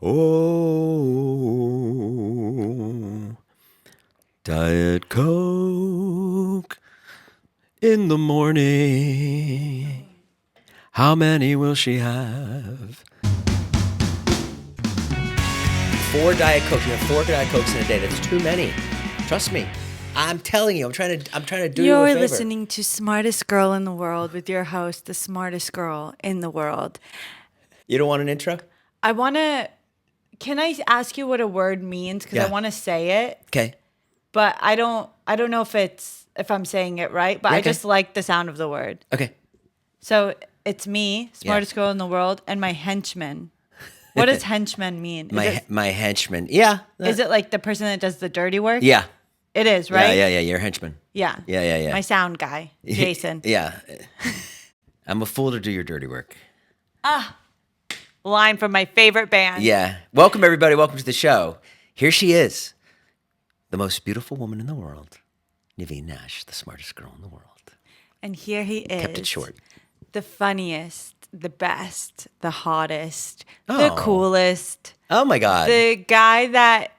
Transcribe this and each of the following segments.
Oh, Diet Coke in the morning. How many will she have? 4 Diet Cokes. You have 4 Diet Cokes in a day. That's too many. Trust me. I'm telling you. I'm trying to do you a favor. You're listening to Smartest Girl in the World with your host, the smartest girl in the world. You don't want an intro? Can I ask you what a word means? Because I want to say it. Okay. But I don't know if I'm saying it right, but I just like the sound of the word. Okay. So it's me, smartest girl in the world, and my henchman. What does henchman mean? My henchman. Yeah. Is it like the person that does the dirty work? Yeah. It is, right? Yeah. You're a henchman. Yeah. Yeah. My sound guy, Jason. Yeah. I'm a fool to do your dirty work. Line from my favorite band. Yeah. Welcome, everybody. Welcome to the show. Here she is, the most beautiful woman in the world, Nivine Nash, the smartest girl in the world. And here he is. Kept it short. The funniest, the best, the hottest, the coolest. Oh, my God. The guy that...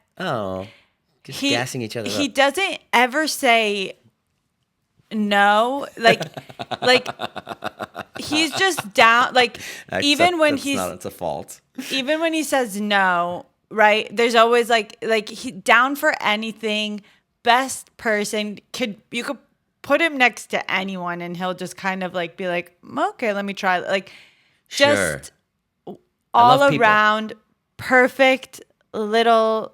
Just gassing each other up. He doesn't ever say no. Like he's just down. Like, it's a fault. Even when he says no, right? There's always like he down for anything. Best person. You could put him next to anyone and he'll just kind of like be like, okay, let me try. Like, just all around perfect little,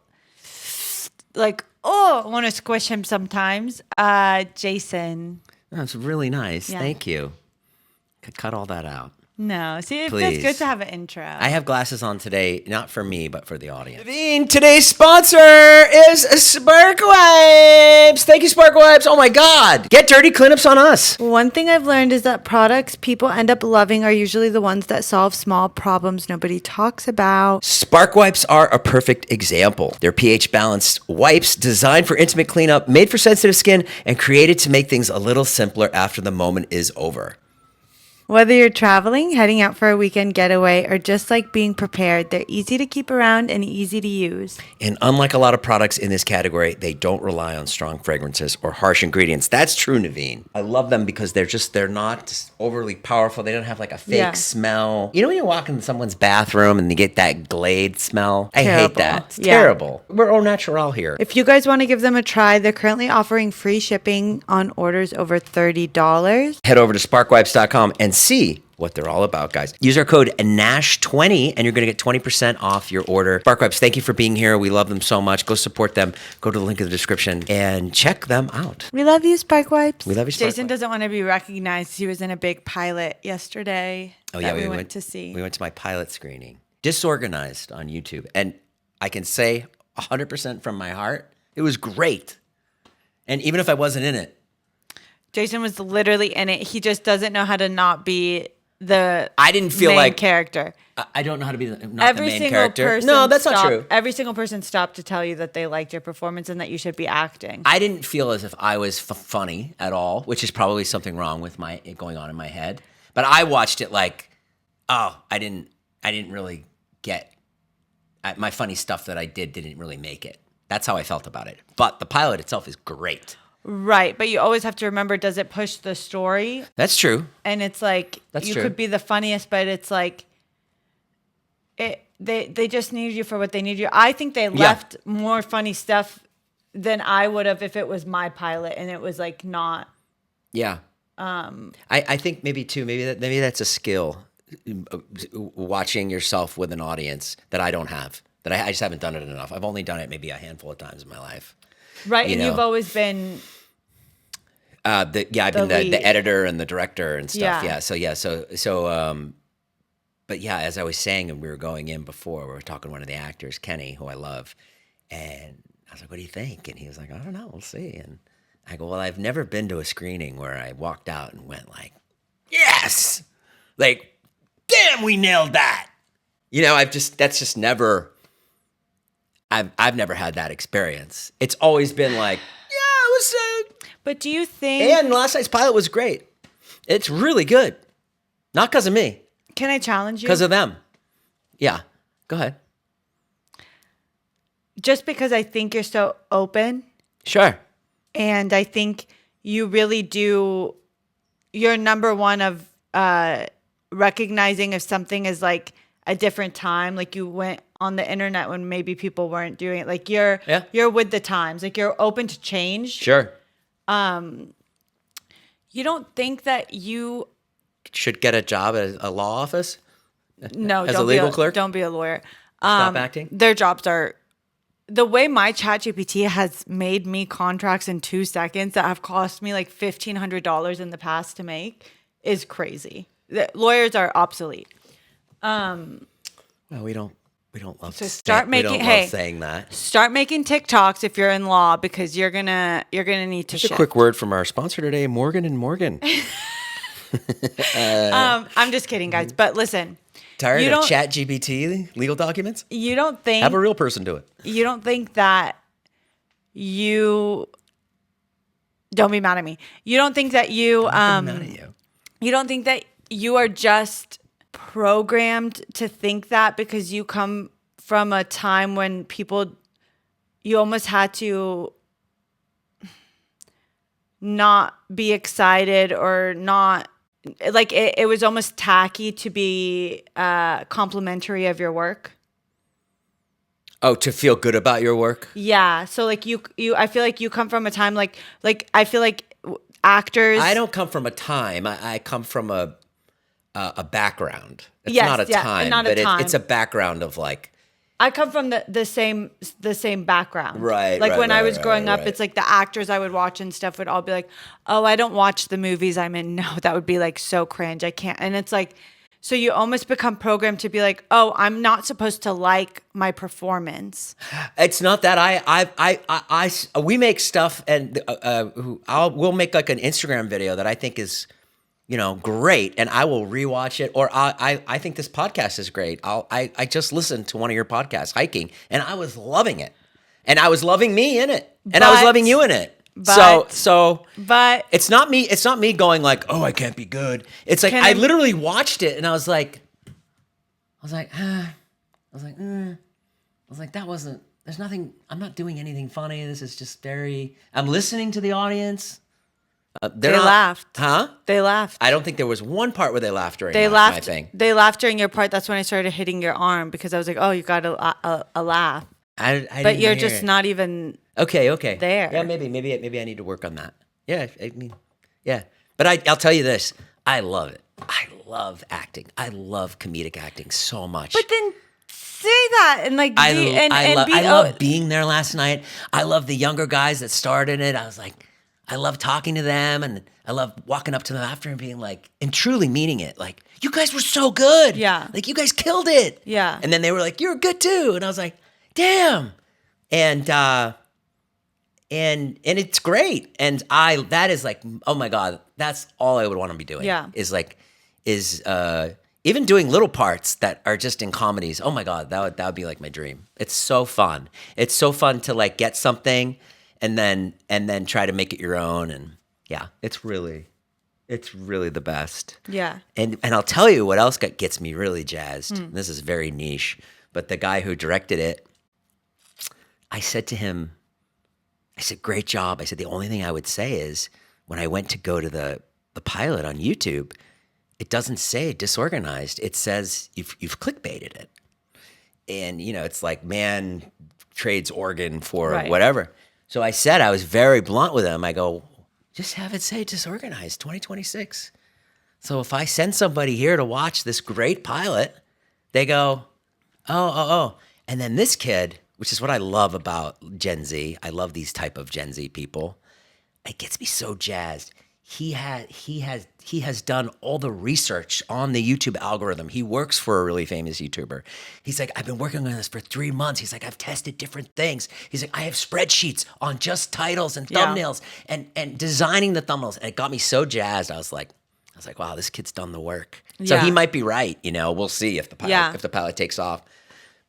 like, I want to squish him sometimes. Jason. That's really nice. Yeah. Thank you. Could cut all that out. No, see, it Please. feels good to have an intro. I have glasses on today, not for me, but for the audience. Nivine, today's sponsor is Spark Wipes. Thank you, Spark Wipes. Oh my God. Get dirty cleanups on us. One thing I've learned is that products people end up loving are usually the ones that solve small problems nobody talks about. Spark Wipes are a perfect example. They're pH-balanced wipes designed for intimate cleanup, made for sensitive skin, and created to make things a little simpler after the moment is over. Whether you're traveling, heading out for a weekend getaway, or just like being prepared, they're easy to keep around and easy to use. And unlike a lot of products in this category, they don't rely on strong fragrances or harsh ingredients. That's true, Nivine. I love them because they're not overly powerful. They don't have like a fake smell. You know when you walk in someone's bathroom and you get that Glade smell? I hate that. It's terrible. We're au natural here. If you guys want to give them a try, they're currently offering free shipping on orders over $30. Head over to sparkwipes.com and see what they're all about, guys. Use our code NASH20 and you're going to get 20% off your order. Spark Wipes, thank you for being here. We love them so much. Go support them. Go to the link in the description and check them out. We love you, Spark Wipes. We love you, Spark Jason Wipes. doesn't want to be recognized. He was in a big pilot yesterday we went to see. We went to my pilot screening. Disorganized on YouTube. And I can say 100% from my heart, it was great. And even if I wasn't in it, Jason was literally in it. He just doesn't know how to not be the I didn't feel main like character. I don't know how to be the Every main single character. person No, that's not true. Every single person stopped to tell you that they liked your performance and that you should be acting. I didn't feel as if I was funny at all, which is probably something wrong with it going on in my head. But I watched it like, I didn't really get my funny stuff that I didn't really make it. That's how I felt about it. But the pilot itself is great. Right, but you always have to remember, does it push the story? That's true. And it's like, That's you true. could be the funniest, but it's like, they just needed you for what they need you. I think they left more funny stuff than I would have if it was my pilot and it was like not. Yeah. I think maybe that's a skill, watching yourself with an audience that I don't have. That I just haven't done it enough. I've only done it maybe a handful of times in my life. Right, and you've always been. I've been the editor and the director and stuff. Yeah. But yeah, as I was saying, and we were going in before, we were talking to one of the actors, Kenny, who I love, and I was like, "What do you think?" And he was like, "I don't know, we'll see." And I go, "Well, I've never been to a screening where I walked out and went like, yes, like, damn, we nailed that." You know, that's never. I've never had that experience. It's always been like, yeah, it was. But do you think? And last night's pilot was great. It's really good, not because of me. Can I challenge you? Because of them. Yeah. Go ahead. just because I think you're so open, Sure. and I think you really do. You're number one of recognizing if something is like a different time. Like you went on the internet when maybe people weren't doing it. Like you're with the times. Like you're open to change. Sure. You don't think that you Should get a job at a law office no as don't a legal be clerk? don't be a lawyer. Stop acting? Their jobs are the way my chat GPT has made me contracts in 2 seconds that have cost me like $1,500 in the past to make is crazy. The lawyers are obsolete. Well, we don't love So start we don't making love saying that. Start making TikToks if you're in law because you're gonna need to Just a shift. quick word from our sponsor today, Morgan and Morgan. I'm just kidding, guys. But listen, Tired you of don't- Chat GPT legal documents? you don't think Have a real person do it. you don't think that you don't be mad at me. You don't think that you I'm mad at you. you don't think that you are just programmed to think that because you come from a time when you almost had to not be excited or not like it was almost tacky to be complimentary of your work. Oh, to feel good about your work? Yeah. So like you I feel like you come from a time like I feel like actors. I don't come from a time. I come from a background. It's Yes, not a yeah, time, not a but time. it's a background of like. I come from the same background. Right, Like right, when I right, was right, growing up, right. it's like the actors I would watch and stuff would all be like, "Oh, I don't watch the movies I'm in." No, that would be like so cringe. I can't. And it's like, so you almost become programmed to be like, "Oh, I'm not supposed to like my performance." It's not that we make stuff and we'll make like an Instagram video that I think is, great, and I will rewatch it. Or I think this podcast is great. I just listened to one of your podcasts, hiking, and I was loving it, and I was loving me in it, and I was But- loving you in it. but- So But it's not me. It's not me going like, oh, I can't be good. It's like Can I I- literally watched it, and I was like, that wasn't. There's nothing. I'm not doing anything funny. This is just very. I'm listening to the audience. they laughed. Huh? They laughed. I don't think there was one part where they laughed during They my laughed. thing. They laughed during your part. That's when I started hitting your arm because I was like, "Oh, you got a laugh." I But didn't you're hear just it. not even. Okay. there. Yeah, maybe I need to work on that. Yeah, I mean, yeah. But I'll tell you this. I love it. I love acting. I love comedic acting so much. But then say that and like I be love being there last night. I love the younger guys that started it. I was like, I love talking to them, and I love walking up to them after and being like, and truly meaning it. Like, you guys were so good. Yeah. Like, you guys killed it. Yeah. And then they were like, you're good too. And I was like, damn. And it's great. And that is like, oh my God, that's all I would want to be doing. Yeah. Is even doing little parts that are just in comedies. Oh my God, that would be like my dream. It's so fun. It's so fun to like get something and then try to make it your own. And yeah, it's really the best. Yeah. And I'll tell you what else gets me really jazzed. This is very niche, but the guy who directed it, I said to him, I said, great job. I said, the only thing I would say is when I went to go to the pilot on YouTube, it doesn't say disorganized. It says you've clickbaited it. And, it's like man trades organ for Right. whatever. So I said, I was very blunt with him. I go, just have it say disorganized 2026. So if I send somebody here to watch this great pilot, they go, oh. And then this kid, which is what I love about Gen Z. I love these type of Gen Z people. It gets me so jazzed. He has done all the research on the YouTube algorithm. He works for a really famous YouTuber. He's like, I've been working on this for 3 months. He's like, I've tested different things. He's like, I have spreadsheets on just titles and Yeah. thumbnails and designing the thumbnails. And it got me so jazzed. I was like, wow, this kid's done the work. So Yeah. he might be right. We'll see if the Yeah. pilot takes off.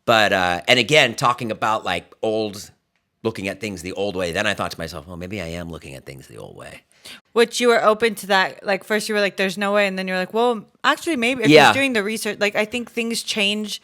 But and again, talking about like looking at things the old way. Then I thought to myself, well, maybe I am looking at things the old way. Which you were open to that. Like first you were like, there's no way. And then you're like, well, actually maybe if Yeah. he's doing the research, like I think things change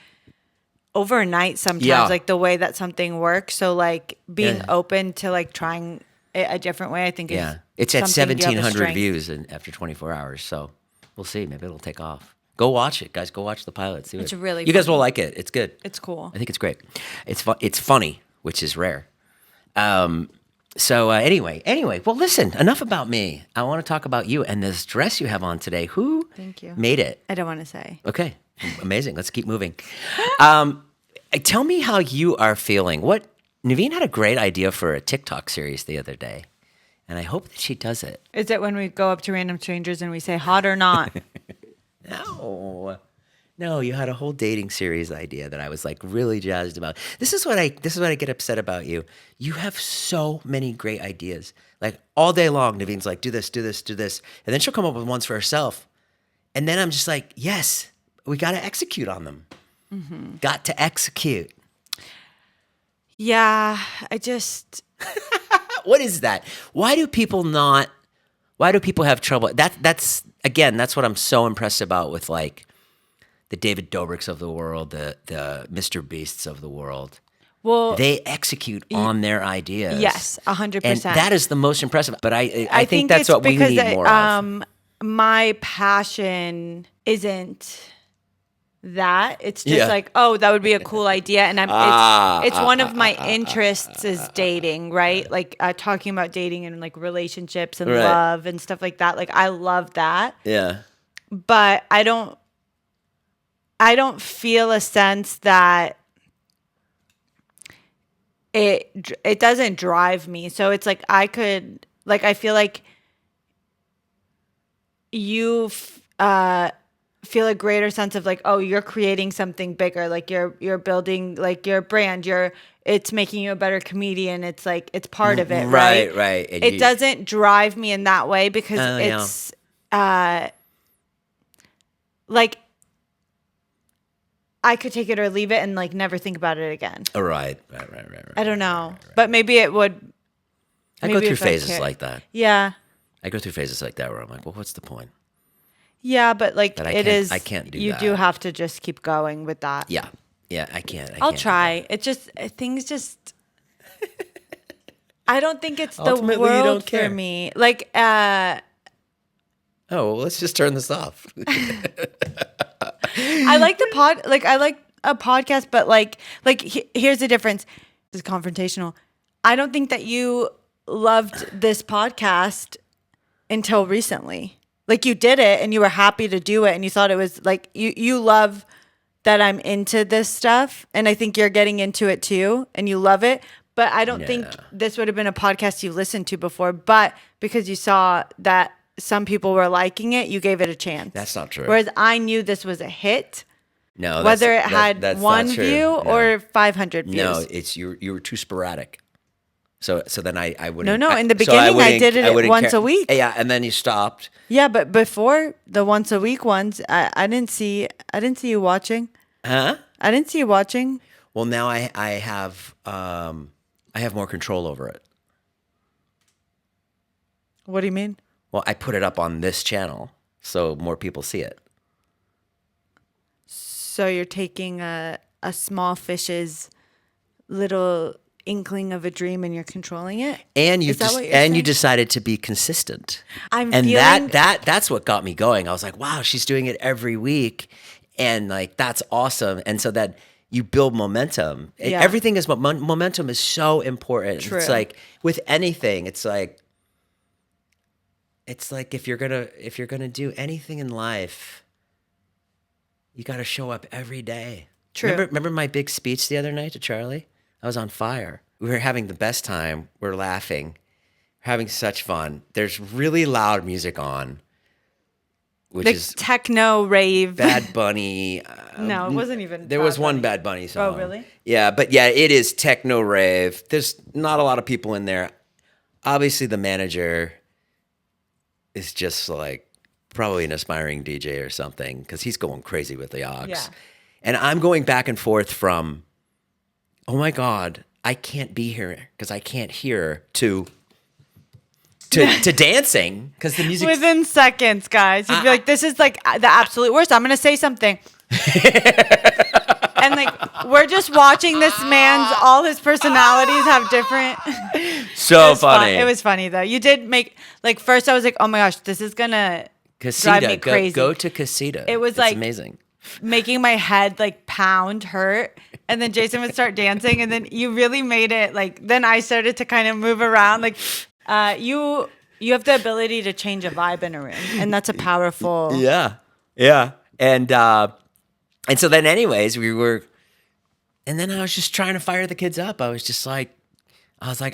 overnight sometimes, Yeah. like the way that something works. So like being Yeah. open to like trying it a different way, I think Yeah. is It's at something you have a 1,700 strength. views after 24 hours. So we'll see. Maybe it'll take off. Go watch it, guys. Go watch the pilot. See It's what, really you guys funny. will like it. It's good. It's cool. I think it's great. It's funny, which is rare. Anyway, well, listen, enough about me. I want to talk about you and this dress you have on today. Who Thank you. made it? I don't want to say. Okay, amazing. Let's keep moving. Tell me how you are feeling. Nivine had a great idea for a TikTok series the other day, and I hope that she does it. Is it when we go up to random strangers and we say hot or not? No, you had a whole dating series idea that I was like really jazzed about. This is what I get upset about you. You have so many great ideas. Like all day long, Nivine's like, do this, do this, do this. And then she'll come up with ones for herself. And then I'm just like, yes, we got to execute on them. Mm-hmm. Got to execute. Yeah, I just... What is that? Why do people have trouble? That's what I'm so impressed about with like the David Dobrik's of the world, the Mr. Beasts of the world. Well, they execute on their ideas. Yes, 100%. And that is the most impressive. But I think that's what we need more of. My passion isn't that. It's just Yeah. like, oh, that would be a cool idea. And it's one of my interests is dating, right? Like talking about dating and like relationships and Right. love and stuff like that. Like I love that. Yeah. But I don't feel a sense that it doesn't drive me. So it's like I feel like you feel a greater sense of like, oh, you're creating something bigger. Like you're building like your brand. It's making you a better comedian. It's like it's part of it, right? Right. And It doesn't drive me in that way because it's like I could take it or leave it and like never think about it again. Right. I don't know, but maybe it would. I go through phases like that. Yeah. I go through phases like that where I'm like, well, what's the point? Yeah, but like But I can't do you that. do have to just keep going with that. Yeah, I can't. I'll try. It just things just. I don't think it's the Ultimately, you world don't care. for me. Like, Oh, well, let's just turn this off. I like the pod. Like, I like a podcast, but here's the difference. This is confrontational. I don't think that you loved this podcast until recently. Like you did it and you were happy to do it and you thought it was like you love that I'm into this stuff and I think you're getting into it too and you love it. But I don't think this would have been a podcast you listened to before. But because you saw that some people were liking it, you gave it a chance. That's not true. Whereas I knew this was a hit. No, Whether it had that's one not true. view or 500 views. No, it's you were too sporadic. So then I wouldn't. No. In the so I beginning, I did it wouldn't once care. a week. Yeah, and then you stopped. Yeah, but before the once a week ones, I didn't see you watching. Huh? I didn't see you watching. Well, now I have more control over it. What do you mean? Well, I put it up on this channel so more people see it. So you're taking a small fish's little inkling of a dream and you're controlling it? And Is that what you're you saying? decided to be consistent. I'm and feeling- that's what got me going. I was like, wow, she's doing it every week, and like that's awesome. And so that you build momentum. Yeah. Everything is momentum is so important. True. It's like with anything, it's like if you're gonna do anything in life, you got to show up every day. True. Remember my big speech the other night to Charlie? I was on fire. We were having the best time. We're laughing, having such fun. There's really loud music on, which Like is techno rave. Bad Bunny. No, it wasn't even There Bad was one Bunny. Bad Bunny song. Oh, really? Yeah, but yeah, it is techno rave. There's not a lot of people in there. Obviously, the manager is just like probably an aspiring DJ or something because he's going crazy with the aux. Yeah. And I'm going back and forth from, oh my God, I can't be here because I can't hear to dancing because the music. Within seconds, guys. You'd be like, this is like the absolute worst. I'm going to say something. And like we're just watching this man's all his personalities have different. So funny. It was funny though. You did make like first I was like, oh my gosh, this is gonna drive me crazy. Go to Casita. It was it's like amazing. Making my head like pound hurt. And then Jason would start dancing, and then you really made it like. Then I started to kind of move around. Like you have the ability to change a vibe in a room, and that's a powerful. Yeah. And so then, anyways, and then I was just trying to fire the kids up. I was like,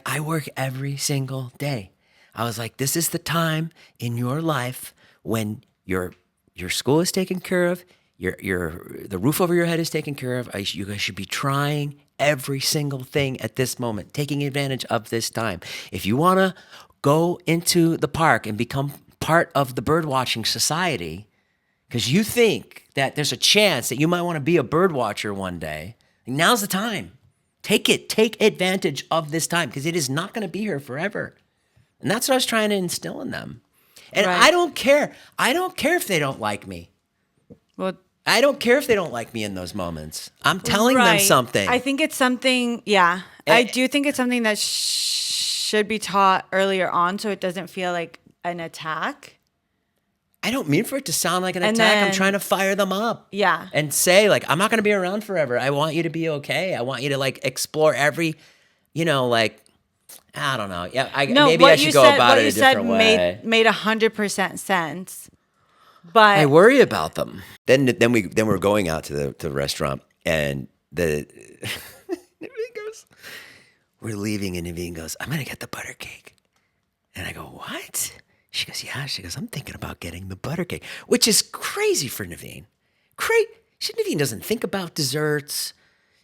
I work every single day. I was like, this is the time in your life when your school is taken care of. The roof over your head is taken care of. You guys should be trying every single thing at this moment, taking advantage of this time. If you want to go into the park and become part of the bird watching society, because you think that there's a chance that you might want to be a bird watcher one day, now's the time. Take advantage of this time because it is not going to be here forever. And that's what I was trying to instill in them. And Right. I don't care. I don't care if they don't like me. Well, I don't care if they don't like me in those moments. I'm telling them right. something. I think it's something. Yeah, I do think it's something that should be taught earlier on, so it doesn't feel like an attack. I don't mean for it to sound like an And attack. I'm then- trying to fire them up. Yeah. And say, like, I'm not going to be around forever. I want you to be okay. I want you to, like, explore every, like, I don't know. Yeah, maybe I should go about it a different way. Made 100% sense. But I worry about them. Then we're going out to the restaurant, and Nivine goes, we're leaving, and Nivine goes, I'm going to get the butter cake. And I go, what? She goes, yeah. She goes, I'm thinking about getting the butter cake, which is crazy for Nivine. Nivine doesn't think about desserts.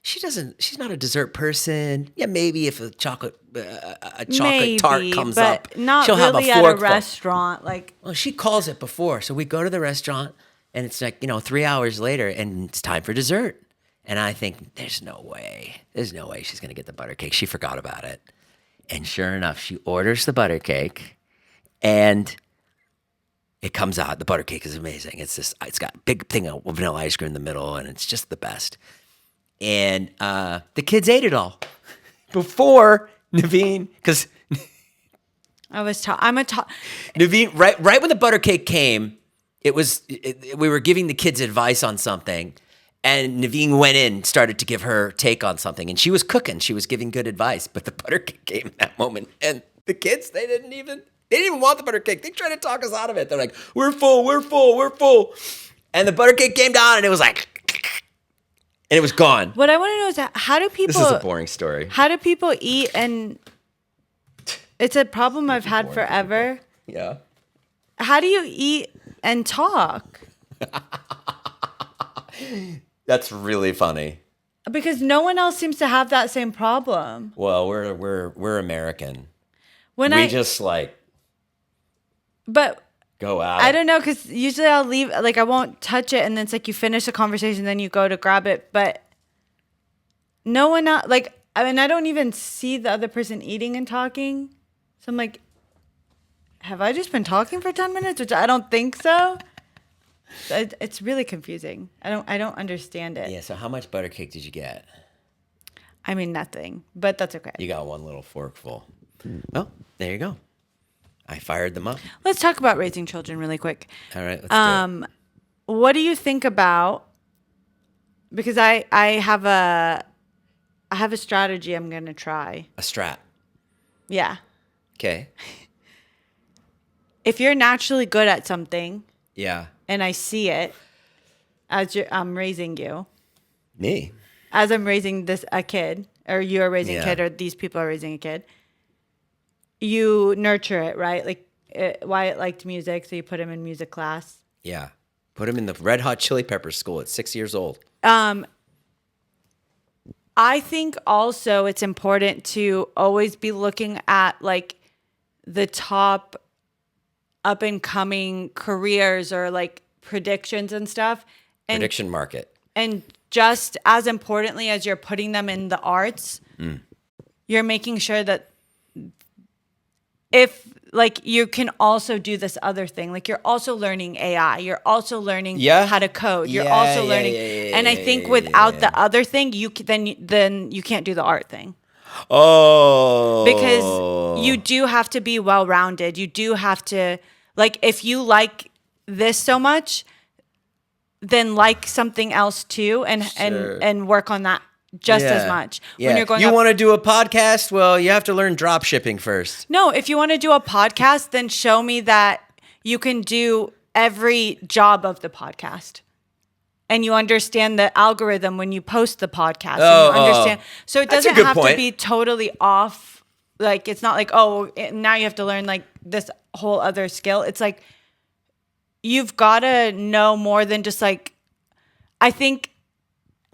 She's not a dessert person. Yeah, maybe if a chocolate tart comes up, not she'll really have a at fork. a restaurant. Like, Well, she calls it before. So we go to the restaurant, and it's like, 3 hours later, and it's time for dessert. And I think, there's no way she's going to get the butter cake. She forgot about it. And sure enough, she orders the butter cake, and it comes out. The butter cake is amazing. It's got a big thing of vanilla ice cream in the middle, and it's just the best. And the kids ate it all before Nivine, because Nivine, right when the butter cake came, we were giving the kids advice on something, and Nivine went in and started to give her take on something, and she was cooking, she was giving good advice, but the butter cake came in that moment, and the kids, they didn't even want the butter cake. They tried to talk us out of it. They're like, we're full, and the butter cake came down, and it was like, and it was gone. What I want to know is how do people? This is a boring story. How do people eat? And it's a problem I've had forever. Yeah. How do you eat and talk? That's really funny. Because no one else seems to have that same problem. Well, we're American. But Go out. I don't know, because usually I'll leave, like I won't touch it, and then it's like you finish the conversation, then you go to grab it, but no one else, I don't even see the other person eating and talking, so I'm like, have I just been talking for 10 minutes? Which I don't think so. It's really confusing. I don't understand it. Yeah. So how much butter cake did you get? I mean, nothing, but that's okay. You got one little forkful. Oh, there you go. I fired them up. Let's talk about raising children really quick. All right, let's do it. What do you think about? Because I have a strategy I'm gonna try. A strat. Yeah. Okay. If you're naturally good at something, Yeah. and I see it as I'm raising you, Me. as I'm raising a kid, or you're raising a Yeah. kid, or these people are raising a kid, you nurture it, right? Like Wyatt liked music, so you put him in music class. Yeah. Put him in the Red Hot Chili Peppers school at 6 years old. I think also it's important to always be looking at like the top up and coming careers or like predictions and stuff. And, Prediction market. And just as importantly as you're putting them in the arts, you're making sure that if like you can also do this other thing, like you're also learning AI, you're also learning how to code, you're also learning, and I think without the other thing, then you can't do the art thing. Oh, Because you do have to be well-rounded. You do have to, like, if you like this so much, then like something else too, and work on that just as much. Yeah. When you're going, you want to do a podcast? Well, you have to learn drop shipping first. No, if you want to do a podcast, then show me that you can do every job of the podcast. And you understand the algorithm when you post the podcast. And you understand. So it doesn't have to be totally off. Like, it's not like, oh, now you have to learn like this whole other skill. It's like, you've got to know more than just like, I think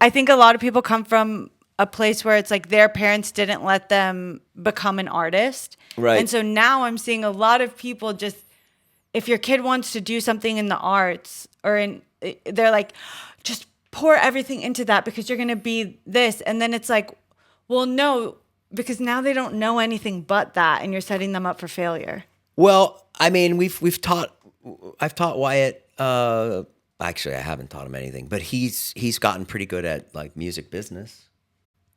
a lot of people come from a place where it's like their parents didn't let them become an artist. Right. And so now I'm seeing a lot of people just, if your kid wants to do something in the arts they're like, just pour everything into that because you're going to be this. And then it's like, well, no, because now they don't know anything but that. And you're setting them up for failure. Well, I mean, I've taught Wyatt, actually I haven't taught him anything, but he's gotten pretty good at like music business.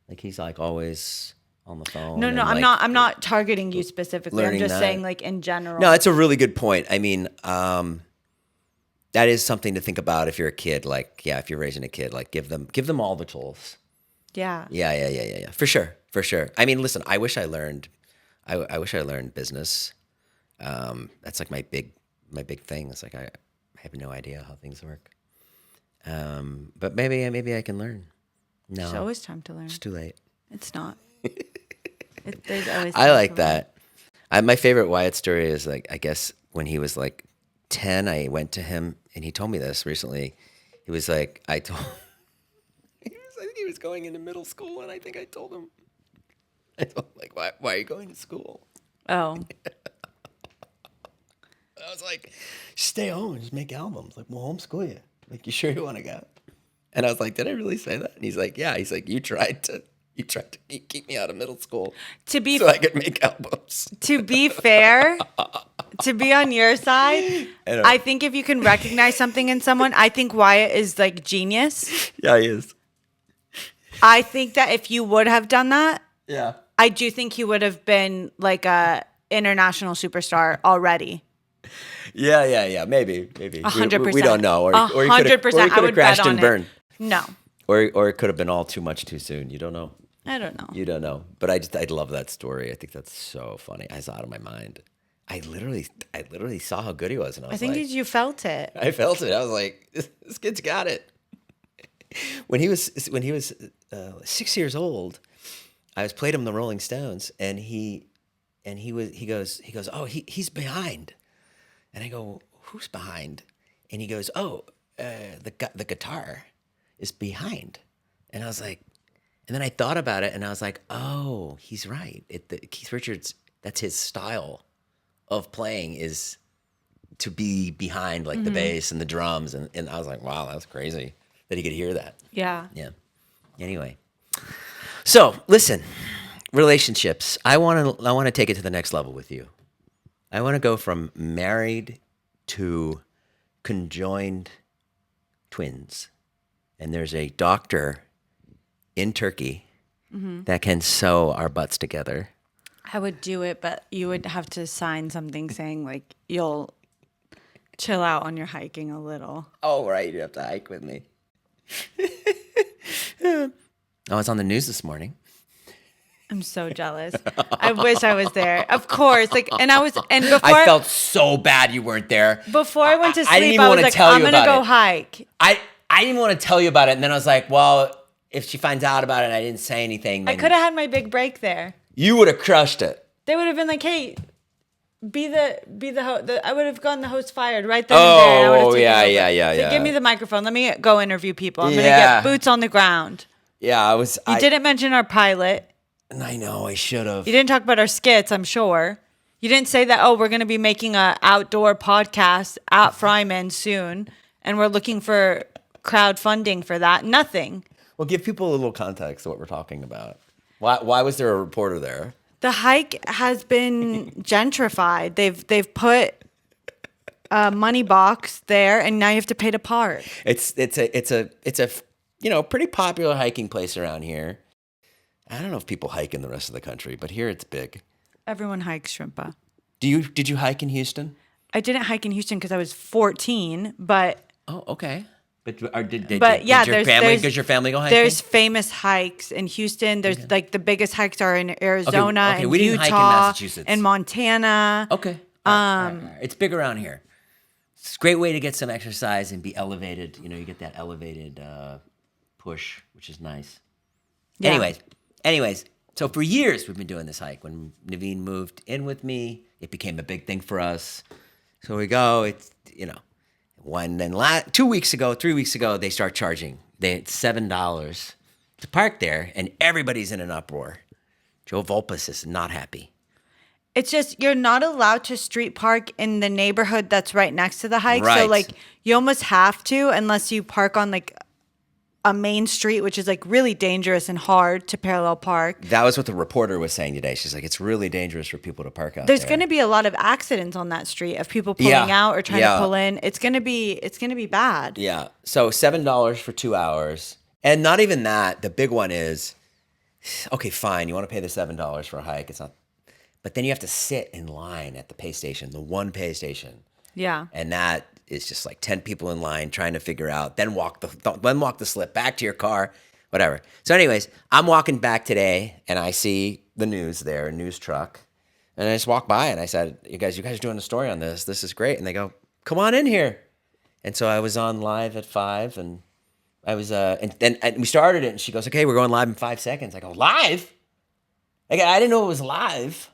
Like he's like always on the phone. No, I'm not targeting you specifically. I'm just saying like in general. No, it's a really good point. I mean, that is something to think about if you're a kid. Like, yeah, if you're raising a kid, like give them all the tools. Yeah. Yeah. For sure. I mean, listen, I wish I learned business. That's like my big thing. It's like I have no idea how things work. But maybe I can learn. No, there's always time to learn. It's too late. It's not. There's always. I like that. My favorite Wyatt story is like, I guess when he was like 10, I went to him and he told me this recently. He was like, I think he was going into middle school, and I think I told him like, why are you going to school? Oh. I was like, stay home and just make albums. Like, we'll homeschool you. Like, you sure you want to go? And I was like, did I really say that? And he's like, yeah. He's like, you tried to keep me out of middle school so I could make albums. To be fair, to be on your side, I think if you can recognize something in someone, I think Wyatt is like genius. Yeah, he is. I think that if you would have done that, yeah, I do think he would have been like a international superstar already. Yeah. Maybe. 100%. We don't know. Or 100%. I would crashed bet on and burned. No. Or it could have been all too much too soon. You don't know. I don't know. You don't know. But I love that story. I think that's so funny. I saw it in my mind. I literally saw how good he was, and I think you felt it. I felt it. I was like, this kid's got it. When he was 6 years old, I played him the Rolling Stones, and he goes, oh, he's behind. And I go, who's behind? And he goes, oh, the guitar is behind. And I was like, and then I thought about it, and I was like, oh, he's right. Keith Richards, that's his style of playing, is to be behind like the bass and the drums. And I was like, wow, that's crazy that he could hear that. Yeah. Yeah. Anyway. So listen, relationships. I want to take it to the next level with you. I want to go from married to conjoined twins. And there's a doctor in Turkey that can sew our butts together. I would do it, but you would have to sign something saying like you'll chill out on your hiking a little. Oh, right. You have to hike with me. I was on the news this morning. I'm so jealous. I wish I was there. Of course. Before I felt so bad you weren't there. Before I went to sleep, I didn't even want to tell I'm you going to about go it. hike. I didn't even want to tell you about it. And then I was like, well, if she finds out about it and I didn't say anything, then I could have had my big break there. You would have crushed it. They would have been like, hey, be the host. I would have gotten the host fired right then and there. Oh, yeah. Give me the microphone. Let me go interview people. I'm going to get boots on the ground. Yeah, You didn't mention our pilot. I know, I should have. You didn't talk about our skits, I'm sure. You didn't say that, we're going to be making an outdoor podcast at Fryman soon, and we're looking for crowdfunding for that. Nothing. Well, give people a little context of what we're talking about. Why was there a reporter there? The hike has been gentrified. They've put a money box there, and now you have to pay to park. It's a pretty popular hiking place around here. I don't know if people hike in the rest of the country, but here it's big. Everyone hikes, Shrimpa. Did you hike in Houston? I didn't hike in Houston because I was 14, but Oh, okay. But does your family go hiking? there's famous hikes in Houston. There's like the biggest hikes are in Arizona okay, and we didn't hike in Utah Massachusetts. and Montana. Okay. All right. It's big around here. It's a great way to get some exercise and be elevated. You know, you get that elevated push, which is nice. Yeah. Anyways, so for years we've been doing this hike. When Nivine moved in with me, it became a big thing for us. So we go. It's 3 weeks ago, they start charging. It's $7 to park there, and everybody's in an uproar. Joe Volpus is not happy. It's just you're not allowed to street park in the neighborhood that's right next to the hike. So Right. like you almost have to unless you park on like a main street, which is like really dangerous and hard to parallel park. That was what the reporter was saying today. She's like, it's really dangerous for people to park out There's there. going to be a lot of accidents on that street of people pulling Yeah. out or trying Yeah. to pull in. It's going to be bad. Yeah. So $7 for 2 hours. And not even that. The big one is, okay, fine. You want to pay the $7 for a hike. It's not. But then you have to sit in line at the pay station, the one pay station. Yeah. And that is just like 10 people in line trying to figure out, then walk the slip back to your car, whatever. So anyways, I'm walking back today and I see the news there, a news truck. And I just walk by and I said, you guys are doing a story on this. This is great. And they go, come on in here. And so I was on live at 5 and I was, and we started it and she goes, okay, we're going live in 5 seconds. I go, live? Like, I didn't know it was live.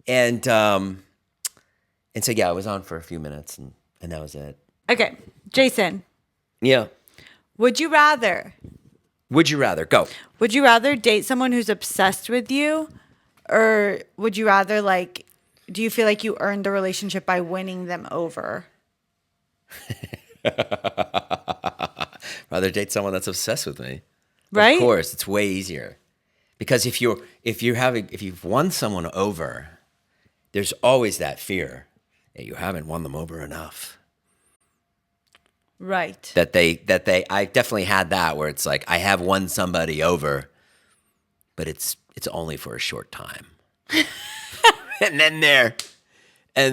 And so, yeah, I was on for a few minutes and that was it. Okay. Jason, Yeah. would you rather Go. Would you rather date someone who's obsessed with you, or would you rather do you feel like you earned the relationship by winning them over? Rather date someone that's obsessed with me. Right? Of course, it's way easier. Because if you've won someone over, there's always that fear that you haven't won them over enough. Right. I definitely had that where it's like I have won somebody over, but it's only for a short time. and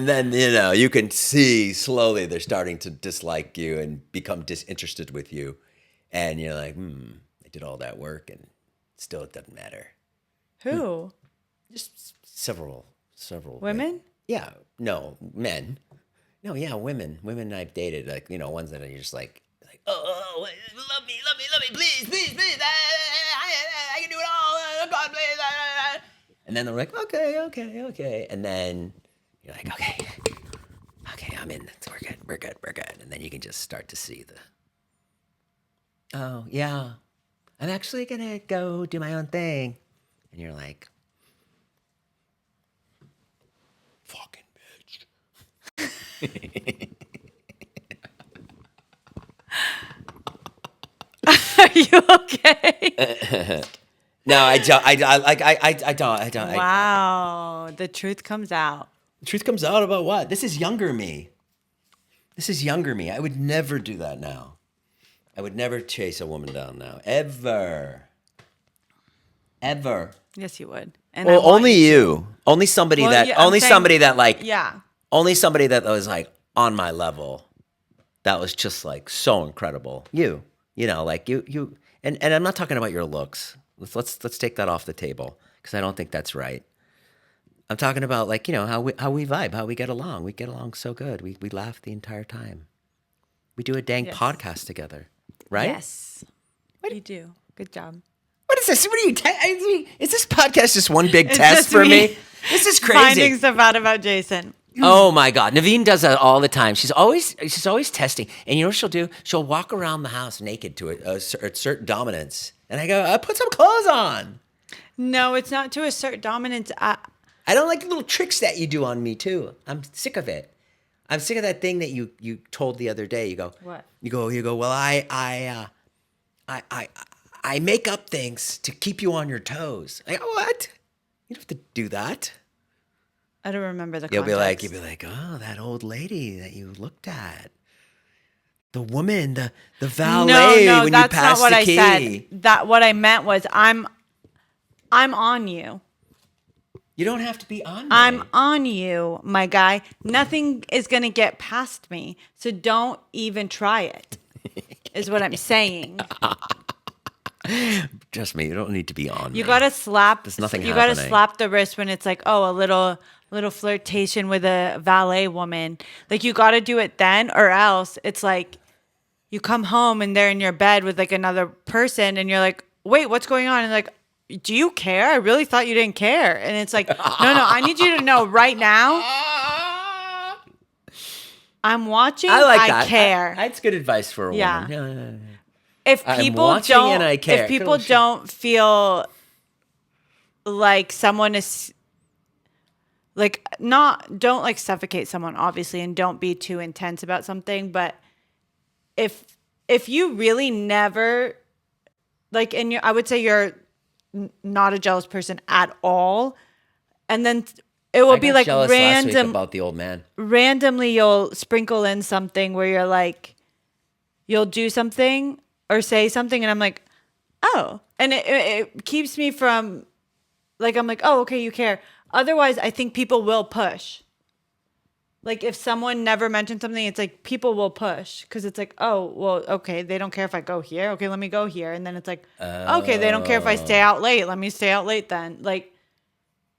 then you can see slowly they're starting to dislike you and become disinterested with you. And you're like, I did all that work and still it doesn't matter. Who? Just several Women? Yeah, no, men. No, yeah, women. Women I've dated, ones that are just like, oh, love me, please, I can do it all, God, please. And then they're like, okay. And then you're like, okay, I'm in. We're good. And then you can just start to see oh, yeah, I'm actually going to go do my own thing. And you're like, fucking bitch. Are you okay? No, I don't. Wow. The truth comes out. The truth comes out about what? This is younger me. I would never do that now. I would never chase a woman down now. Ever. Yes, you would. And Well, only you. Only somebody Well, that. yeah, I'm only saying- somebody that like. Yeah. Only somebody that was like on my level. That was just like so incredible. You like you, and I'm not talking about your looks. Let's take that off the table because I don't think that's right. I'm talking about like how we vibe, how we get along. We get along so good. We laugh the entire time. We do a dang Yes. podcast together, right? Yes. You do. Good job. What is this? What are you? Is this podcast just one big It's test just for me me? This is crazy. Finding stuff out about Jason. Oh my God. Nivine does that all the time. She's always testing. And you know what she'll do? She'll walk around the house naked to a certain dominance. And I go, put some clothes on. No, it's not to assert dominance. I don't like the little tricks that you do on me too. I'm sick of it. I'm sick of that thing that you told the other day. You go, What? You go, well, I make up things to keep you on your toes. I go, what? You don't have to do that. I don't remember the You'll context. be like, oh, that old lady that you looked at. The woman, the valet No, when you that's not passed what the I key. said. That what I meant was I'm on you. You don't have to be on me. I'm on you, my guy. Nothing is going to get past me. So don't even try it, is what I'm saying. Trust me, you don't need to be on me. You got to slap. There's nothing You got to happening. slap the wrist when it's like, oh, a little flirtation with a valet woman. Like you got to do it then, or else it's like you come home and they're in your bed with like another person, and you're like, wait, what's going on? And like, do you care? I really thought you didn't care. And it's like, no, I need you to know right now. I'm watching. I like that. I care. That's good advice for a Yeah. woman. Yeah. If I'm people watching don't, and I care. if people don't feel like someone is like don't like suffocate someone, obviously, and don't be too intense about something. But if you really never like, and I would say you're not a jealous person at all, and then it will I be got like jealous last week random. about the old man. Randomly, you'll sprinkle in something where you're like, you'll do something or say something, and I'm like, oh, and it keeps me from like, I'm like, oh, okay, you care. Otherwise, I think people will push. Like if someone never mentioned something, it's like people will push because it's like, oh, well, okay, they don't care if I go here. Okay, let me go here. And then it's like, okay, they don't care if I stay out late. Let me stay out late then. Like,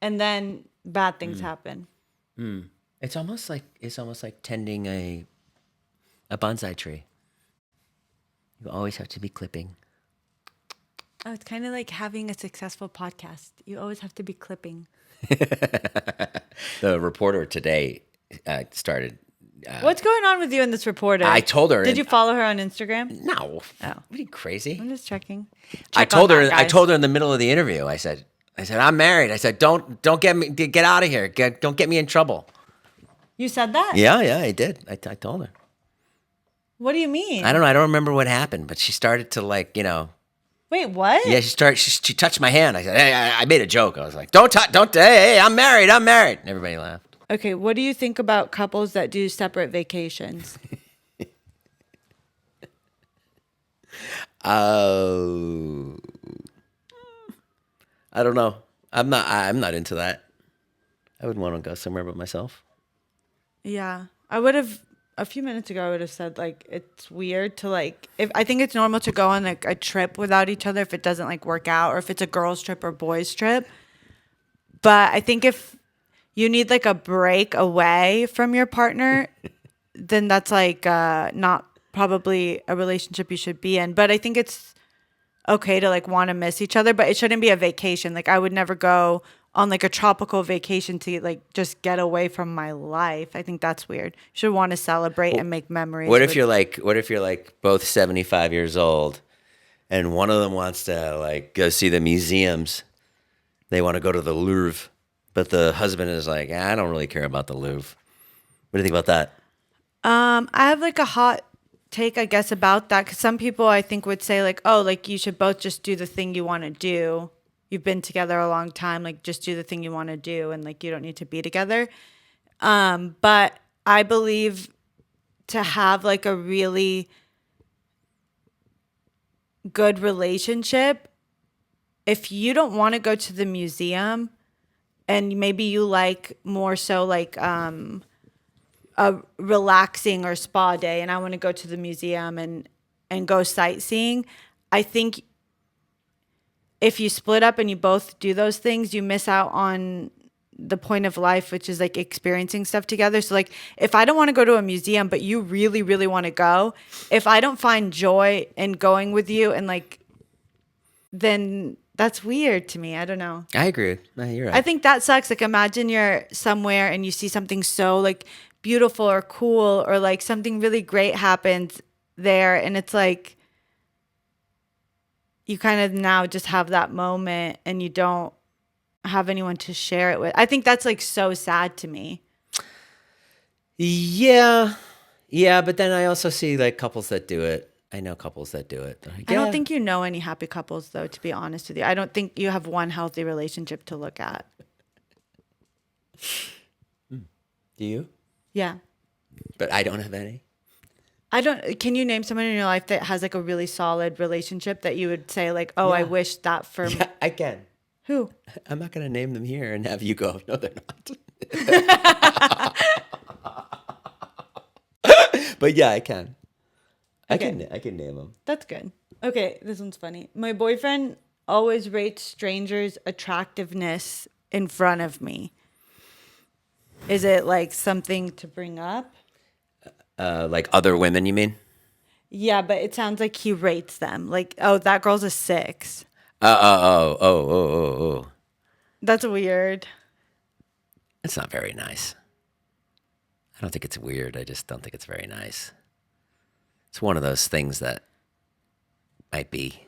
and then bad things happen. It's almost like tending a bonsai tree. You always have to be clipping. Oh, it's kind of like having a successful podcast. You always have to be clipping. The reporter today started. What's going on with you and this reporter? I told her. Did you follow her on Instagram? No. Oh. What are you, crazy? I'm just checking. I Check on told her. that, I guys. told her in the middle of the interview. I said, I'm married. I said, don't get out of here. Don't get me in trouble. You said that? Yeah, I did. I told her. What do you mean? I don't know. I don't remember what happened, but she started to like, Wait, what? Yeah, she touched my hand. I said, hey, I made a joke. I was like, don't, hey, I'm married. And everybody laughed. Okay, what do you think about couples that do separate vacations? Oh, I don't know. I'm not into that. I would want to go somewhere by myself. Yeah, I would have a few minutes ago. I would have said like it's weird to like if I think it's normal to go on like a trip without each other if it doesn't like work out or if it's a girls trip or boys trip. But I think if you need like a break away from your partner, then that's like not probably a relationship you should be in. But I think it's okay to like want to miss each other, but it shouldn't be a vacation. Like I would never go on like a tropical vacation to like just get away from my life. I think that's weird. You should want to celebrate and make memories. What if you're like both 75 years old and one of them wants to like go see the museums? They want to go to the Louvre, but the husband is like, I don't really care about the Louvre. What do you think about that? I have like a hot take, I guess, about that because some people I think would say like, oh, like you should both just do the thing you want to do. You've been together a long time, like just do the thing you want to do and like you don't need to be together. But I believe to have like a really good relationship, if you don't want to go to the museum and maybe you like more so like a relaxing or spa day and I want to go to the museum and go sightseeing, I think if you split up and you both do those things, you miss out on the point of life, which is like experiencing stuff together. So like if I don't want to go to a museum, but you really, really want to go, if I don't find joy in going with you and like, then that's weird to me. I don't know. I agree. No, you're right. I think that sucks. Like imagine you're somewhere and you see something so like beautiful or cool or like something really great happens there. And it's like, you kind of now just have that moment and you don't have anyone to share it with. I think that's like so sad to me. Yeah, but then I also see like couples that do it. I know couples that do it. Like, I don't think you know any happy couples though, to be honest with you. I don't think you have one healthy relationship to look at. Do you? Yeah. But I don't have any. Can you name someone in your life that has like a really solid relationship that you would say like, oh, I Yeah. wish that for Yeah, I can. who? I'm not going to name them here and have you go, no, they're not. But yeah, I can. Okay. I can name them. That's good. Okay, this one's funny. My boyfriend always rates strangers' attractiveness in front of me. Is it like something to bring up? Like other women, you mean? Yeah, but it sounds like he rates them. Like, oh, that girl's a 6. Oh. That's weird. It's not very nice. I don't think it's weird. I just don't think it's very nice. It's one of those things that might be,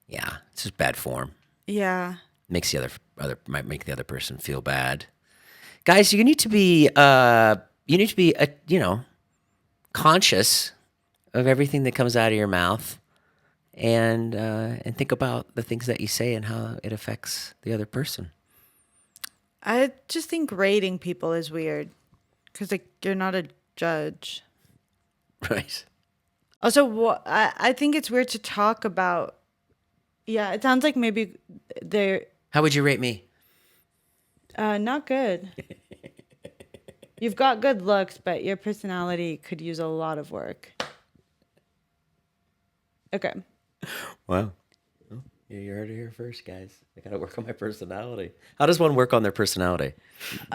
yeah, it's just bad form. Yeah. Makes the might make the other person feel bad. Guys, you need to be conscious of everything that comes out of your mouth, and think about the things that you say and how it affects the other person. I just think rating people is weird because like you're not a judge. Right. Also, I think it's weird to talk about. Yeah, it sounds like maybe they're How would you rate me? not good. You've got good looks, but your personality could use a lot of work. Okay. Wow. Well, you heard it here first, guys. I got to work on my personality. How does one work on their personality?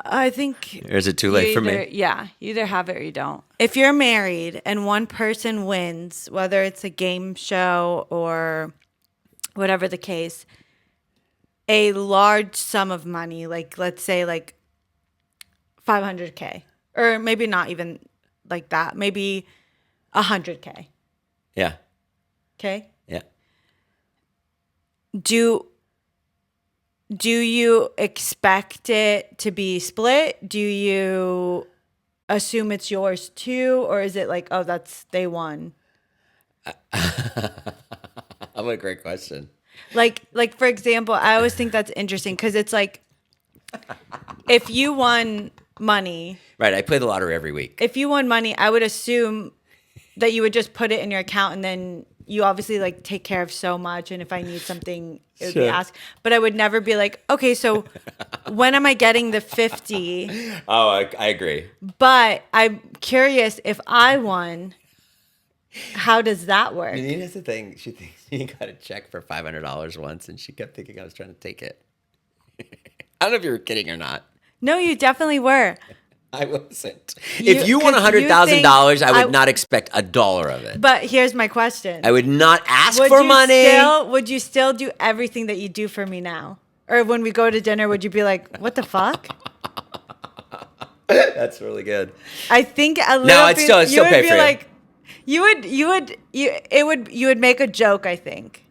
I think. Or is it too late you for either- me? Yeah, you either have it or you don't. If you're married and one person wins, whether it's a game show or whatever the case, a large sum of money, like let's say like $500K, or maybe not even like that, maybe $100K. Yeah. Okay. Yeah. Do you expect it to be split? Do you assume it's yours too? Or is it like, oh, they won? What a great question. Like for example, I always think that's interesting because it's like, if you won money, Right. I play the lottery every week. I would assume that you would just put it in your account and then you obviously like take care of so much. And if I need something, it would be Sure. asked. But I would never be like, okay, so when am I getting the 50? Oh, I agree. But I'm curious if I won, how does that work? And that's the thing. She thinks she got a check for $500 once, and she kept thinking I was trying to take it. I don't know if you were kidding or not. No, you definitely were. I wasn't. If you won 'cause you $100,000, think I would not expect a dollar of it. But here's my question. I would not ask Would for you money. would you still do everything that you do for me now? Or when we go to dinner, would you be like, what the fuck? That's really good. I think a little No, I'd bit, still you would pay be for you. like, you would make a joke, I think,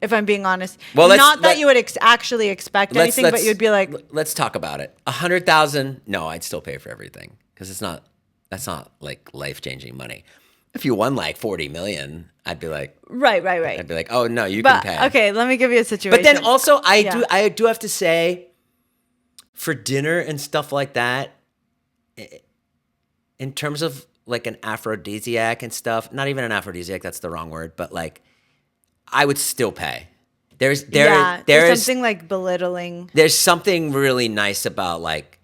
if I'm being honest. Well, not that you would actually expect anything, but you'd be like, let's talk about it. 100,000. No, I'd still pay for everything because that's not like life-changing money. If you won like 40 million, I'd be like, right. oh no, you But can pay. okay, let me give you a situation. But then also, Yeah. I do have to say, for dinner and stuff like that, in terms of like an aphrodisiac and stuff, not even an aphrodisiac, that's the wrong word, but like, I would still pay. There's something like belittling. There's something really nice about like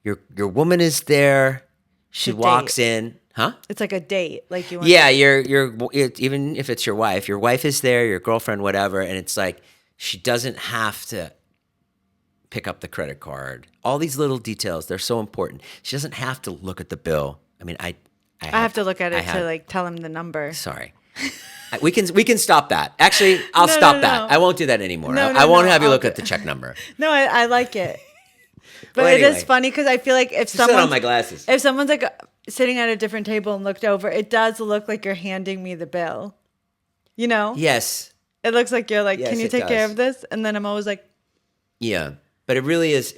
your woman is there, she The walks date. in, huh? It's like a date, like you want. Yeah, even if it's your wife is there, your girlfriend, whatever, and it's like she doesn't have to pick up the credit card. All these little details, they're so important. She doesn't have to look at the bill. I mean, I have to look at it to like tell him the number. Sorry. We can stop that. Actually, I'll stop that. No. I won't do that anymore. No, I won't have you I'll look do- at the check number. No, I like it. But Well, it anyway. is funny because I feel like if Sit on someone's my glasses. if someone's like sitting at a different table and looked over, it does look like you're handing me the bill. You know? Yes. It looks like you're like, Yes, can you it take care does. of this? And then I'm always like, Yeah. But it really is.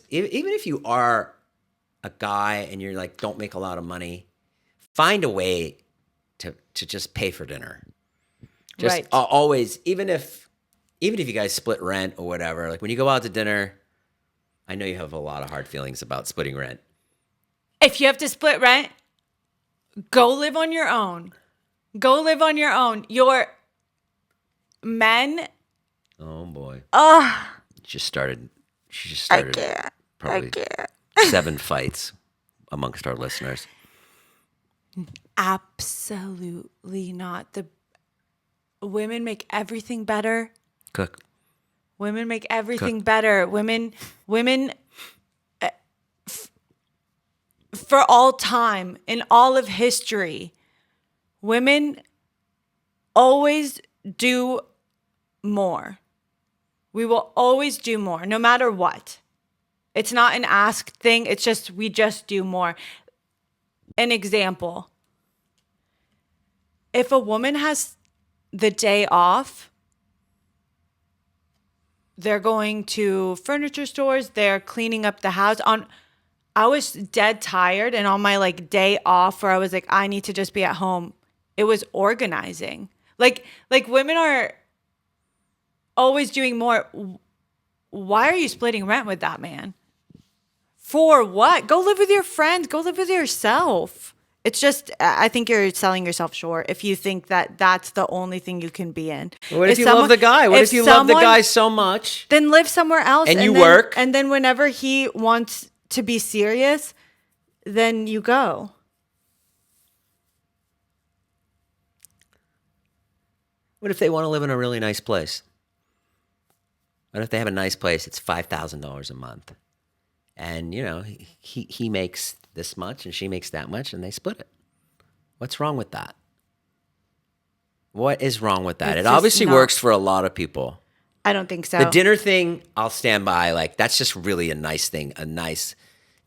Even if you are a guy and you're like, don't make a lot of money, find a way to just pay for dinner. Just Right. Always, even if you guys split rent or whatever, like when you go out to dinner, I know you have a lot of hard feelings about splitting rent. If you have to split rent, go live on your own. Go live on your own. Your men. Oh boy. Oh, She just started probably 7 fights amongst our listeners. absolutely not. The women make everything better. Cook. Women make everything better. Women, for all time, in all of history, women always do more. We will always do more, no matter what. It's not an ask thing. It's just, we just do more. An example. If a woman has the day off, they're going to furniture stores, they're cleaning up the house. I was dead tired, and on my like day off where I was like, I need to just be at home, it was organizing. Like women are always doing more. Why are you splitting rent with that man? For what? Go live with your friends. Go live with yourself. It's just, I think you're selling yourself short if you think that that's the only thing you can be in. What if you love the guy? What if you love the guy so much? Then live somewhere else. And you work. And then whenever he wants to be serious, then you go. What if they want to live in a really nice place? What if they have a nice place? It's $5,000 a month. And, you know, he makes this much and she makes that much and they split it. What's wrong with that? What is wrong with that? It's it obviously not, works for a lot of people. I don't think so. The dinner thing, I'll stand by. Like, that's just really a nice thing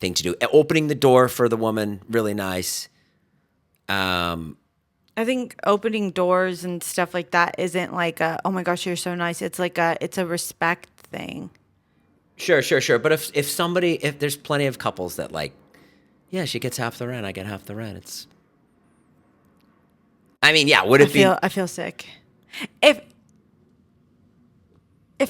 to do. Opening the door for the woman, really nice. I think opening doors and stuff like that isn't like a, oh my gosh, you're so nice. It's like it's a respect thing. Sure. But if there's plenty of couples that like, yeah, she gets half the rent, I get half the rent. I feel sick. If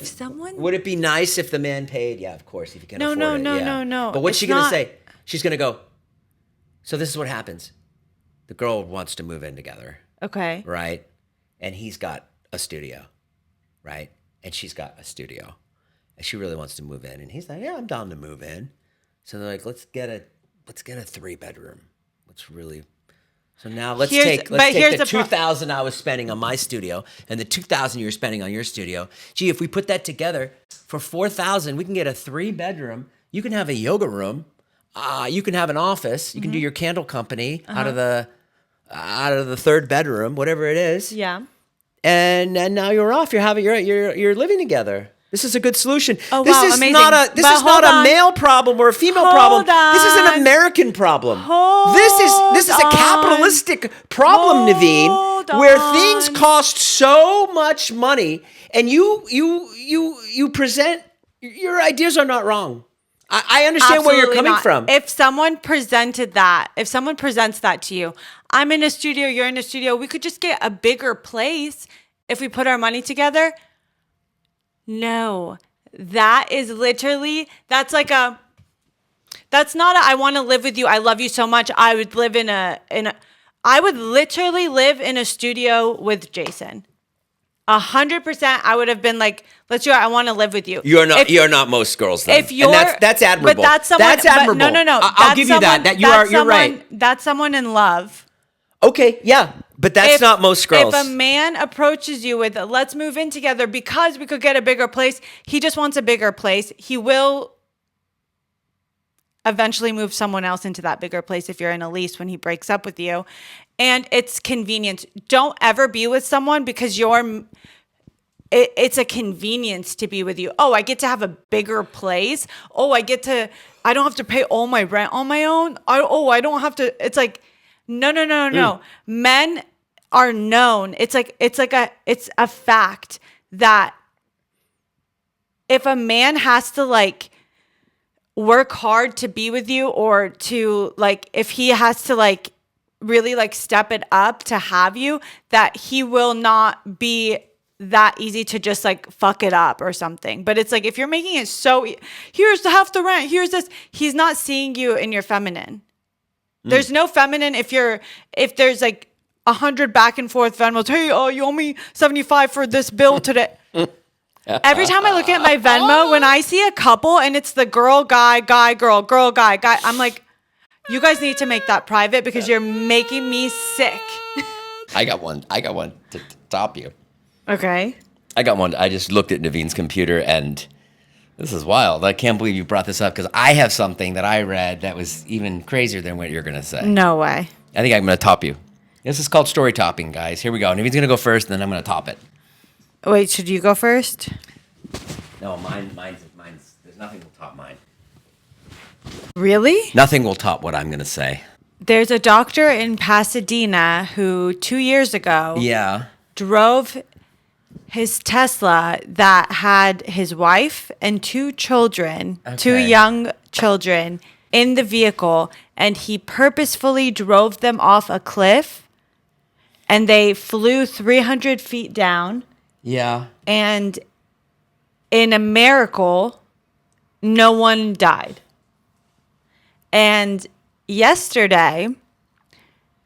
someone, would it be nice if the man paid? Yeah, of course, if you can afford it. No. But what's It's she going to not- say? She's going to go, so this is what happens. The girl wants to move in together, okay. right? And he's got a studio, right? And she's got a studio. And she really wants to move in. And he's like, yeah, I'm down to move in. So they're like, let's get a 3-bedroom. So now let's take the $2,000 I was spending on my studio and the $2,000 you're spending on your studio. Gee, if we put that together for $4,000, we can get a 3-bedroom. You can have a yoga room. You can have an office. You can do your candle company out of the 3rd bedroom, whatever it is. Yeah. And now you're off. You're living together. This is a good solution. Oh, this wow, is amazing. this is not a male problem or a female problem. This is an American problem. This is a capitalistic problem, Nivine, where things cost so much money, and you present your ideas are not wrong. I understand where you're coming from. If someone presents that to you, I'm in a studio, you're in a studio, we could just get a bigger place if we put our money together. No, that's not I want to live with you. I love you so much. I would literally live in a studio with Jason. 100%. I would have been like, let's do it. I want to live with you. You're not most girls then. And that's admirable. But that's someone, that's admirable. No. I'll give you that. You're right. That's someone in love. Okay, yeah, but that's not most girls. If a man approaches you with, let's move in together because we could get a bigger place, he just wants a bigger place. He will eventually move someone else into that bigger place if you're in a lease when he breaks up with you. And it's convenience. Don't ever be with someone because it's a convenience to be with you. Oh, I get to have a bigger place. Oh, I don't have to pay all my rent on my own. I don't have to, it's like, no. Men are known. It's a fact that if a man has to like work hard to be with you or to like, if he has to like really like step it up to have you, that he will not be that easy to just like fuck it up or something. But it's like if you're making it so here's half the rent, here's this. He's not seeing you in your feminine. There's no feminine if there's like 100 back and forth Venmos. Hey, you owe me 75 for this bill today. Every time I look at my Venmo, when I see a couple and it's the girl, guy, girl, guy, I'm like, you guys need to make that private because you're making me sick. I got one to top you. Okay. I got one. I just looked at Nivine's computer, and this is wild. I can't believe you brought this up because I have something that I read that was even crazier than what you're going to say. No way. I think I'm going to top you. This is called story topping, guys. Here we go. Nivine's going to go first, and then I'm going to top it. Wait, should you go first? No, mine's. There's nothing will top mine. Really? Nothing will top what I'm going to say. There's a doctor in Pasadena who 2 years ago drove his Tesla that had his wife and two children, two young children in the vehicle, and he purposefully drove them off a cliff, and they flew 300 feet down. Yeah. And in a miracle, no one died. And yesterday,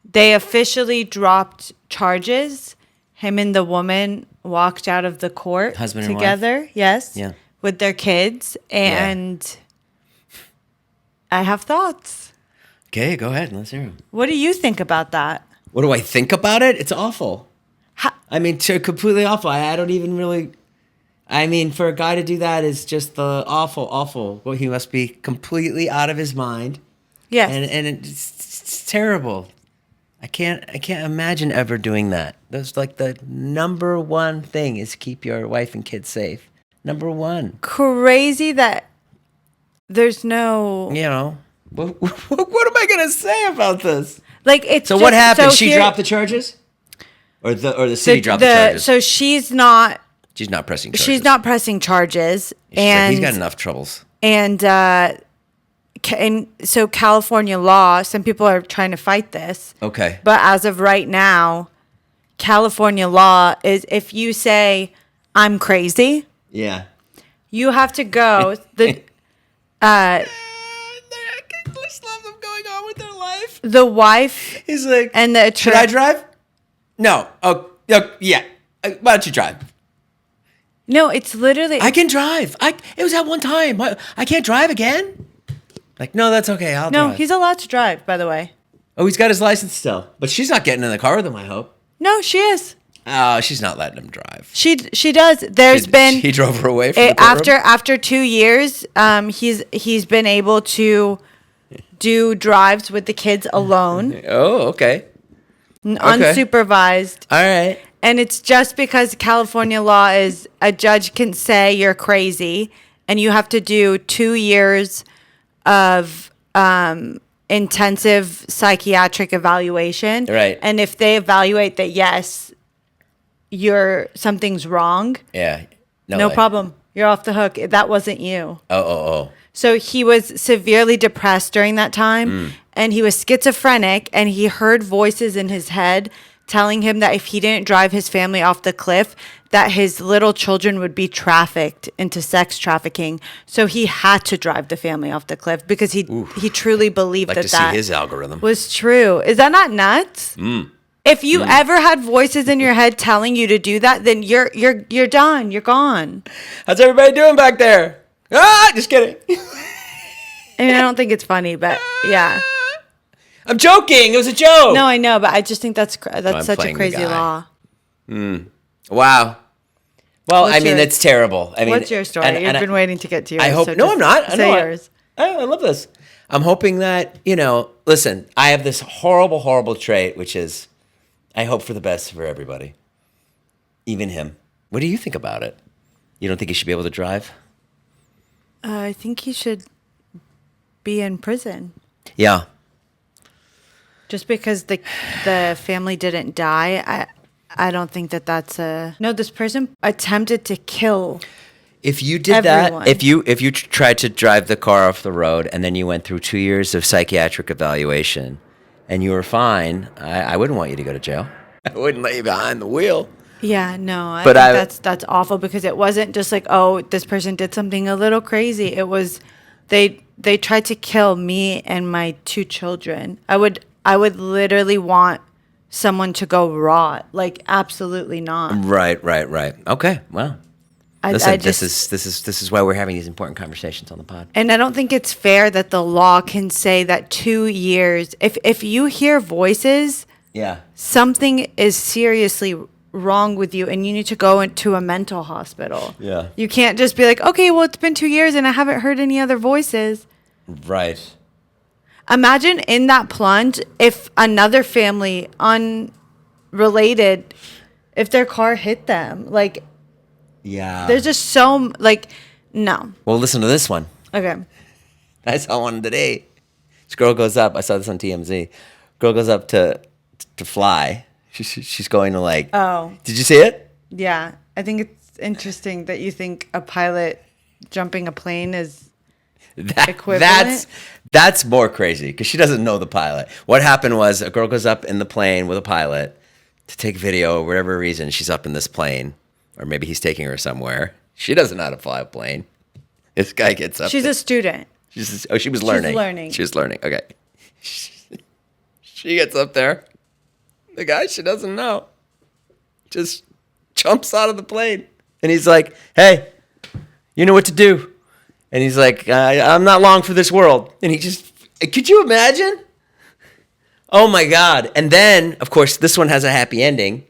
they officially dropped charges. Him and the woman walked out of the court Husband and together. wife? Yes. Yeah. With their kids. And I have thoughts. Okay, go ahead. Let's hear them. What do you think about that? What do I think about it? It's awful. I mean, completely awful. I don't even really... I mean, for a guy to do that is just the awful. Well, he must be completely out of his mind. Yes. And it's terrible. I can't imagine ever doing that. That's like the number one thing is keep your wife and kids safe. Number one. Crazy that there's no... You know, what am I going to say about this? Like it's So what happened? She dropped the charges? Or the city dropped the charges? So she's not pressing charges. She's not pressing charges. And he's got enough troubles. And so California law, some people are trying to fight this. Okay. But as of right now, California law is if you say, I'm crazy. Yeah. You have to go. I just love them going on with their life. The wife. He's like, and the should I drive? No. Oh, yeah. Why don't you drive? No, it's literally. I can drive. It was that one time. I can't drive again. Like, no, that's okay. I'll drive. No, he's allowed to drive, by the way. Oh, he's got his license still. But she's not getting in the car with him, I hope. No, she is. Oh, she's not letting him drive. She does. He drove her away from the courtroom? After 2 years, he's been able to do drives with the kids alone. Oh, okay. Unsupervised. All right. And it's just because California law is a judge can say you're crazy and you have to do 2 years of intensive psychiatric evaluation. Right. And if they evaluate that, yes, something's wrong. Yeah. No problem. You're off the hook. That wasn't you. Oh. So he was severely depressed during that time, and he was schizophrenic, and he heard voices in his head telling him that if he didn't drive his family off the cliff, that his little children would be trafficked into sex trafficking. So he had to drive the family off the cliff because he truly believed like that to see his algorithm was true. Is that not nuts? If you ever had voices in your head telling you to do that, then you're done. You're gone. How's everybody doing back there? Just kidding. And I don't think it's funny, but yeah. I'm joking. It was a joke. No, I know, but I just think that's such a crazy law. Wow. Well, that's terrible. I mean, what's your story? You've been waiting to get to yours. I hope. No, I'm not. Say yours. I love this. I'm hoping that listen. I have this horrible, horrible trait, which is, I hope for the best for everybody, even him. What do you think about it? You don't think he should be able to drive? I think he should be in prison. Yeah. Just because the family didn't die, I don't think that's no. This person attempted to kill. If you did everyone. that, if you tried to drive the car off the road and then you went through 2 years of psychiatric evaluation and you were fine, I wouldn't want you to go to jail. I wouldn't let you behind the wheel. Yeah, no, I But think that's awful because it wasn't just like, oh, this person did something a little crazy. It was they tried to kill me and my two children. I would literally want someone to go raw. Like absolutely not. right. Okay, well, I listen, just this is why we're having these important conversations on the pod. and I don't think it's fair that the law can say that 2 years if you hear voices, Yeah. something is seriously wrong with you and you need to go into a mental hospital. Yeah. You can't just be like, okay, well, it's been 2 years and I haven't heard any other voices. Right. Imagine in that plunge if another family unrelated, if their car hit them. Like, Yeah. there's just so, like, no. Well, listen to this one. Okay. I saw one today. This girl goes up. I saw this on TMZ. Girl goes up to fly. She's going to like. Oh. Did you see it? Yeah. I think it's interesting that you think a pilot jumping a plane is equivalent. That's more crazy because she doesn't know the pilot. What happened was a girl goes up in the plane with a pilot to take video. For whatever reason, she's up in this plane, or maybe he's taking her somewhere. She doesn't know how to fly a plane. This guy gets up. She's a student. She was learning. She was learning. Okay. She gets up there. The guy she doesn't know just jumps out of the plane. And he's like, hey, you know what to do. And he's like, I'm not long for this world. And he just, could you imagine? Oh my God. And then, of course, this one has a happy ending.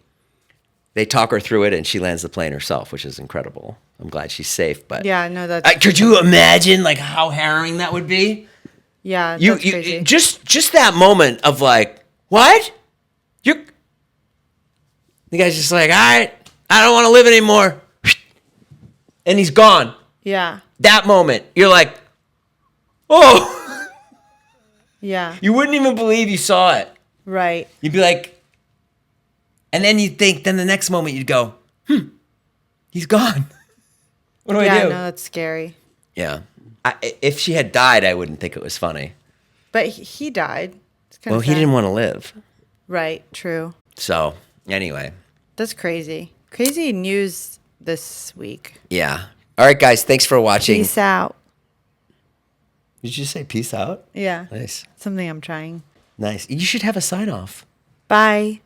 They talk her through it and she lands the plane herself, which is incredible. I'm glad she's safe. But Yeah, no, that's could you imagine like how harrowing that would be? yeah, that's You crazy. just that moment of like, what? The guy's just like, all right, I don't want to live anymore. And he's gone. Yeah. That moment, you're like, oh, Yeah. you wouldn't even believe you saw it. Right. You'd be like, and then you think, then the next moment you'd go, he's gone. What do I Yeah, do? no, that's scary. Yeah. If she had died, I wouldn't think it was funny. But he died. It's kind Well, of he didn't want to live. Right, true. So, anyway. That's crazy. Crazy news this week. Yeah. All right, guys. Thanks for watching. Peace out. Did you say peace out? Yeah. Nice. Something I'm trying. Nice. You should have a sign off. Bye.